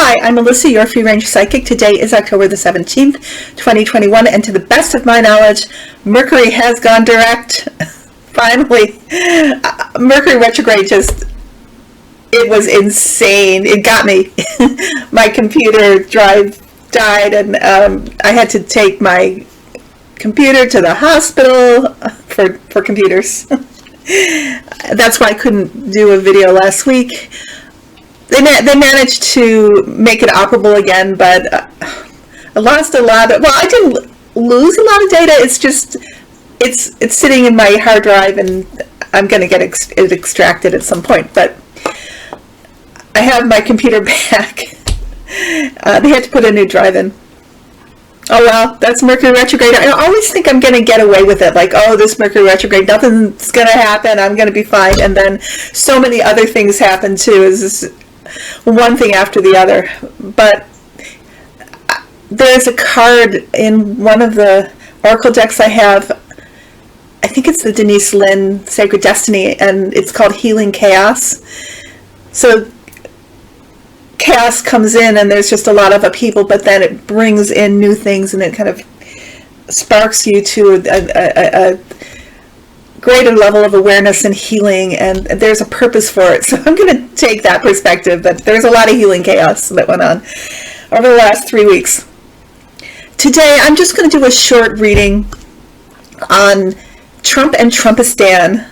Hi, I'm Melissa, your free range psychic. Today is October the 17th, 2021, and to the best of my knowledge, Mercury has gone direct. Finally. Mercury retrograde it was insane. It got me. My computer drive died, and I had to take my computer to the hospital for computers. That's why I couldn't do a video last week. They managed to make it operable again, but I lost a lot of, well, I didn't lose a lot of data. It's just, it's sitting in my hard drive, and I'm going to get it extracted at some point. But I have my computer back. They had to put a new drive in. Oh well, that's Mercury retrograde. I always think I'm going to get away with it. Like, oh, this Mercury retrograde, nothing's going to happen. I'm going to be fine. And then so many other things happen too. Is one thing after the other. But there's a card in one of the oracle decks I have. I think it's the Denise Lynn Sacred Destiny, and it's called Healing Chaos. So chaos comes in, and there's just a lot of upheaval, but then it brings in new things, and it kind of sparks you to a greater level of awareness and healing, and there's a purpose for it. So I'm going to take that perspective, that there's a lot of healing chaos that went on over the last 3 weeks. Today, I'm just going to do a short reading on Trump and Trumpistan.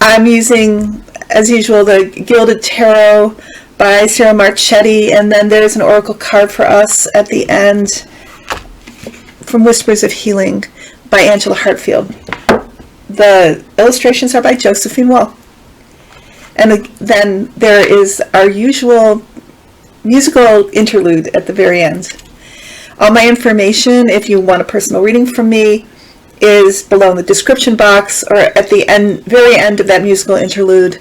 I'm using, as usual, the Gilded Tarot by Ciro Marchetti, and then there's an oracle card for us at the end from Whispers of Healing by Angela Hartfield. The illustrations are by Josephine Wall. And then there is our usual musical interlude at the very end. All my information, if you want a personal reading from me, is below in the description box or at the very end of that musical interlude.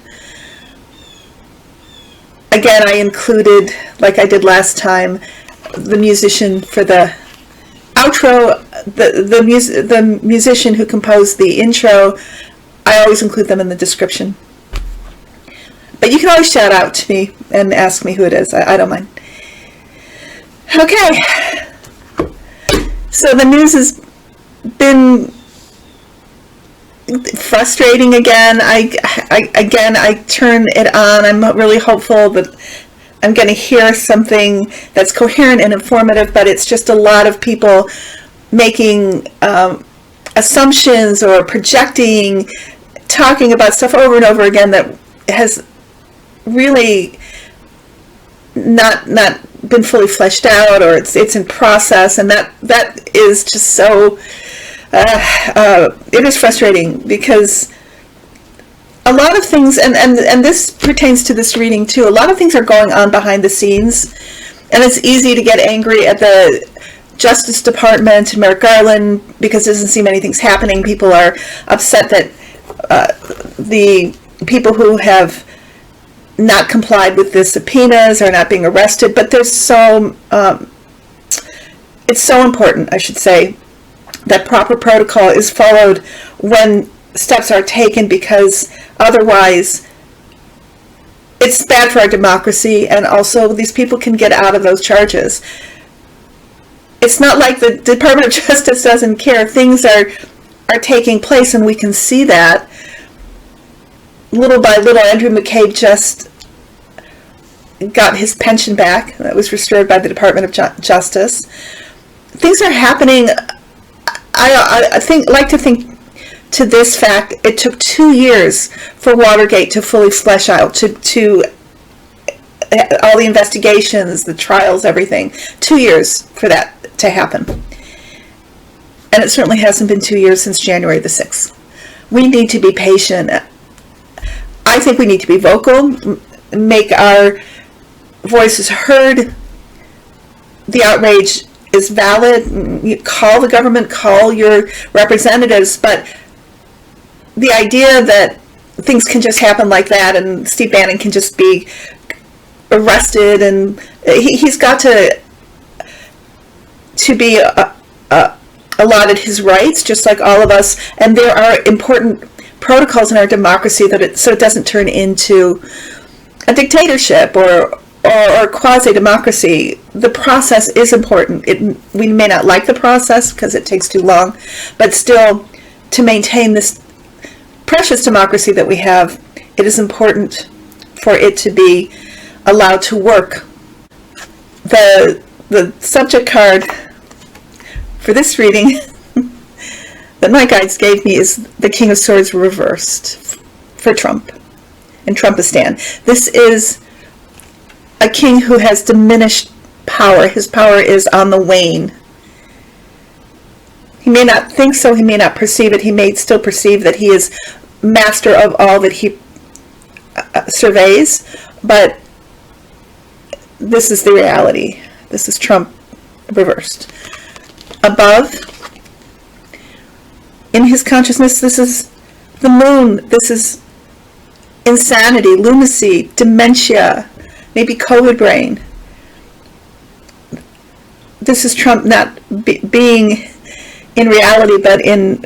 Again, I included, like I did last time, the musician for the outro, the musician who composed the intro. I always include them in the description. But you can always shout out to me and ask me who it is. I don't mind. Okay. So the news has been frustrating again. I turn it on. I'm really hopeful that I'm going to hear something that's coherent and informative, but it's just a lot of people making assumptions or projecting, talking about stuff over and over again that has really not been fully fleshed out, or it's in process, and that is just so it is frustrating, because a lot of things, and this pertains to this reading too, a lot of things are going on behind the scenes, and it's easy to get angry at the Justice Department and Merrick Garland because there doesn't seem anything's happening. People are upset that the people who have not complied with the subpoenas are not being arrested, but there's it's so important, I should say, that proper protocol is followed when steps are taken, because otherwise it's bad for our democracy, and also these people can get out of those charges. It's not like the Department of Justice doesn't care. Things are taking place, and we can see that. Little by little, Andrew McCabe just got his pension back. That was restored by the Department of Justice. Things are happening. I like to think to this fact, it took 2 years for Watergate to fully flesh out, to all the investigations, the trials, everything. 2 years for that to happen. And it certainly hasn't been 2 years since January the 6th. We need to be patient. I think we need to be vocal, make our voices heard. The outrage is valid. You call the government, call your representatives, but the idea that things can just happen like that, and Steve Bannon can just be arrested, and he's got to be allotted his rights, just like all of us, and there are important protocols in our democracy so it doesn't turn into a dictatorship or or quasi-democracy, the process is important. We may not like the process because it takes too long, but still, to maintain this precious democracy that we have, it is important for it to be allowed to work. The subject card for this reading that my guides gave me is the King of Swords reversed for Trump and Trumpistan. This is a king who has diminished power. His power is on the wane. He may not think so, he may not perceive it, he may still perceive that he is master of all that he surveys, but this is the reality. This is Trump reversed. Above, in his consciousness, this is the moon. This is insanity, lunacy, dementia, maybe COVID brain. This is Trump not being in reality, but in,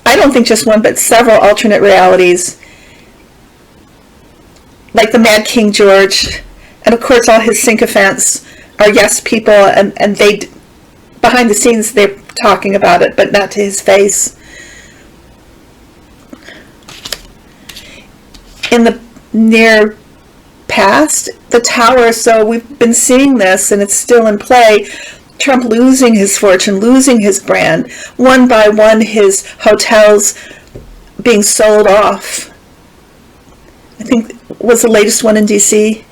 I don't think just one, but several alternate realities, like the Mad King George, and of course all his sycophants are yes people, and they, behind the scenes, they're talking about it, but not to his face. In the near past, the tower, so we've been seeing this, and it's still in play, Trump losing his fortune, losing his brand, one by one his hotels being sold off. I think was the latest one in DC.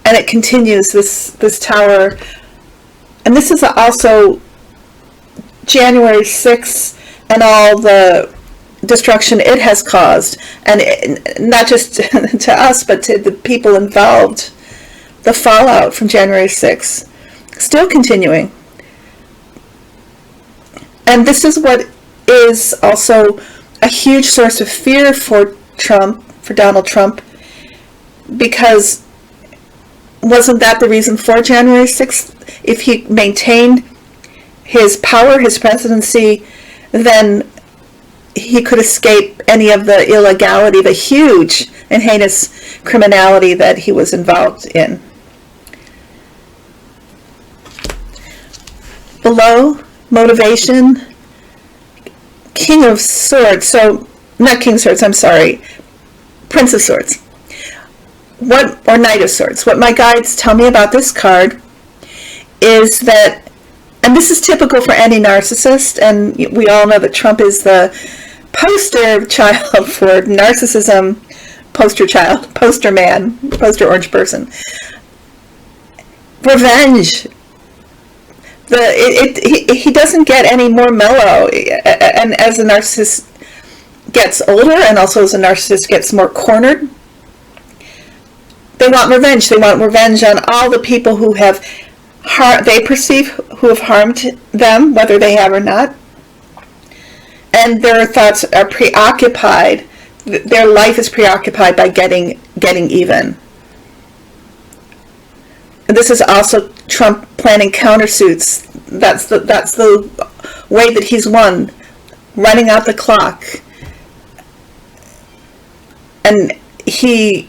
And it continues, this tower. And this is also January 6th and all the destruction it has caused. And not just to us, but to the people involved. The fallout from January 6th. Still continuing. And this is what is also a huge source of fear for Trump, for Donald Trump, because wasn't that the reason for January 6th? If he maintained his power, his presidency, then he could escape any of the illegality, the huge and heinous criminality that he was involved in. Below, motivation, King of Swords, so, not King of Swords, I'm sorry, Prince of Swords. Or Knight of Swords. What my guides tell me about this card is that, and this is typical for any narcissist, and we all know that Trump is the poster child for narcissism, poster child, poster man, poster orange person. Revenge. He doesn't get any more mellow, and as a narcissist gets older, and also as a narcissist gets more cornered, they want revenge. They want revenge on all the people who have they perceive who have harmed them, whether they have or not. And their thoughts are preoccupied. Their life is preoccupied by getting even. And this is also Trump planning countersuits. That's the way that he's won, running out the clock. And he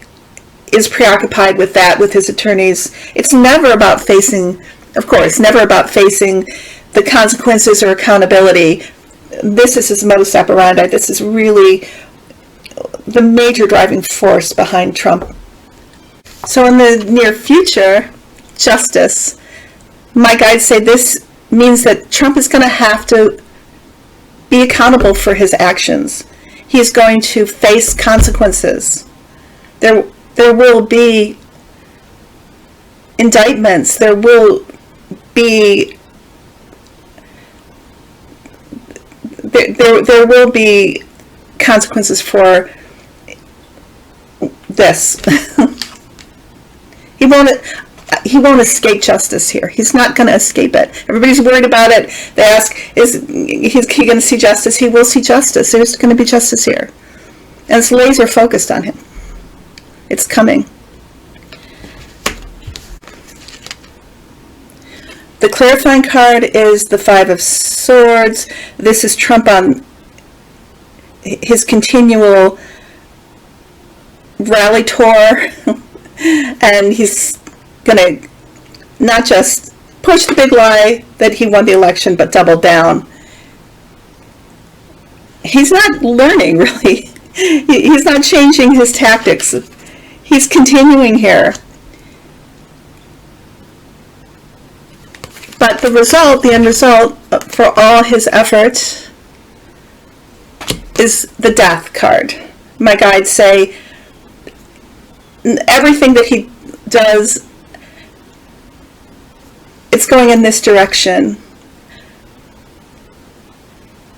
is preoccupied with that, with his attorneys. It's never about facing, of course, never about facing the consequences or accountability. This is his modus operandi. This is really the major driving force behind Trump. So in the near future, justice, my guides say this means that Trump is going to have to be accountable for his actions. He's going to face consequences. There will be indictments. There will be there will be consequences for this. He won't escape justice here. He's not going to escape it. Everybody's worried about it. They ask, is he going to see justice? He will see justice. There's going to be justice here. And it's laser focused on him. It's coming. The clarifying card is the Five of Swords. This is Trump on his continual rally tour And he's going to not just push the big lie that he won the election, but double down. He's not learning, really. He's not changing his tactics. He's continuing here. But the result, the end result for all his effort is the Death card. My guides say everything that he does, it's going in this direction.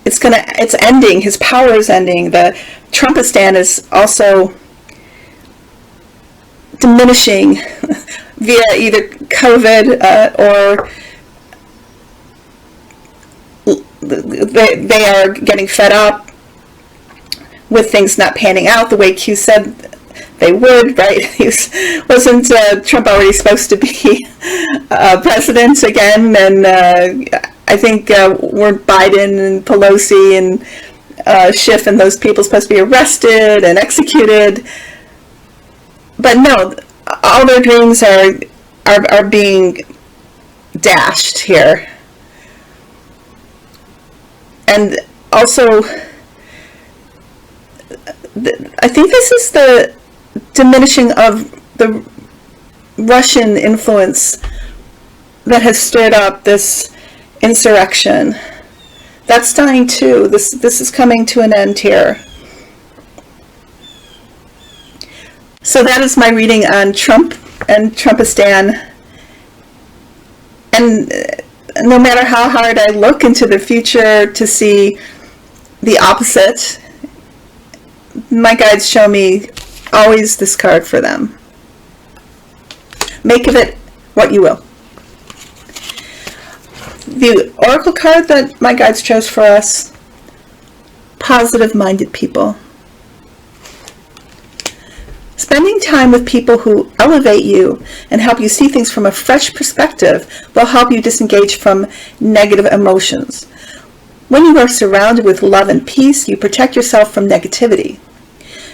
It's ending. His power is ending. The Trumpistan is also diminishing via either COVID or they are getting fed up with things not panning out the way Q said they would, right? Wasn't Trump already supposed to be president again? And I think weren't Biden and Pelosi and Schiff and those people supposed to be arrested and executed? But no, all their dreams are being dashed here. And also, I think this is the diminishing of the Russian influence that has stirred up this insurrection. That's dying too. This is coming to an end here. So that is my reading on Trump and Trumpistan. And no matter how hard I look into the future to see the opposite, my guides show me always this card for them. Make of it what you will. The oracle card that my guides chose for us, positive-minded people. Spending time with people who elevate you and help you see things from a fresh perspective will help you disengage from negative emotions. When you are surrounded with love and peace, you protect yourself from negativity.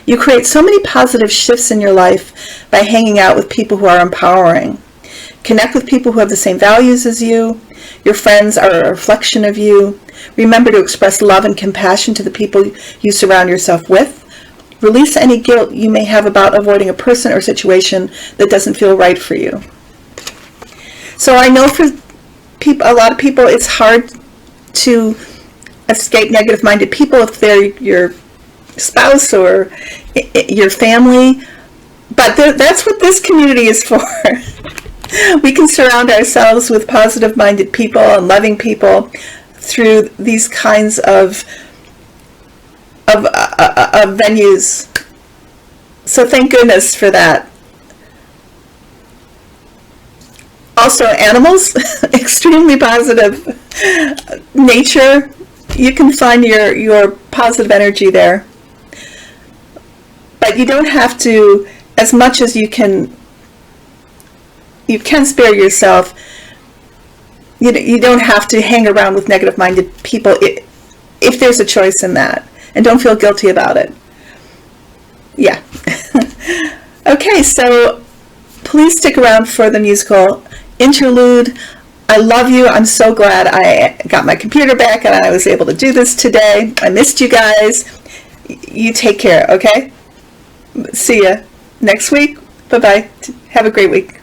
You create so many positive shifts in your life by hanging out with people who are empowering. Connect with people who have the same values as you. Your friends are a reflection of you. Remember to express love and compassion to the people you surround yourself with. Release any guilt you may have about avoiding a person or situation that doesn't feel right for you. So I know for a lot of people it's hard to escape negative-minded people if they're your spouse or your family, but that's what this community is for. We can surround ourselves with positive-minded people and loving people through these kinds of venues. So thank goodness for that. Also, animals, extremely positive. Nature, you can find your positive energy there. But you don't have to, as much as you can spare yourself. You don't have to hang around with negative-minded people if there's a choice in that. And don't feel guilty about it. Yeah. Okay, so please stick around for the musical interlude. I love you. I'm so glad I got my computer back and I was able to do this today. I missed you guys. You take care, okay? See ya next week. Bye-bye. Have a great week.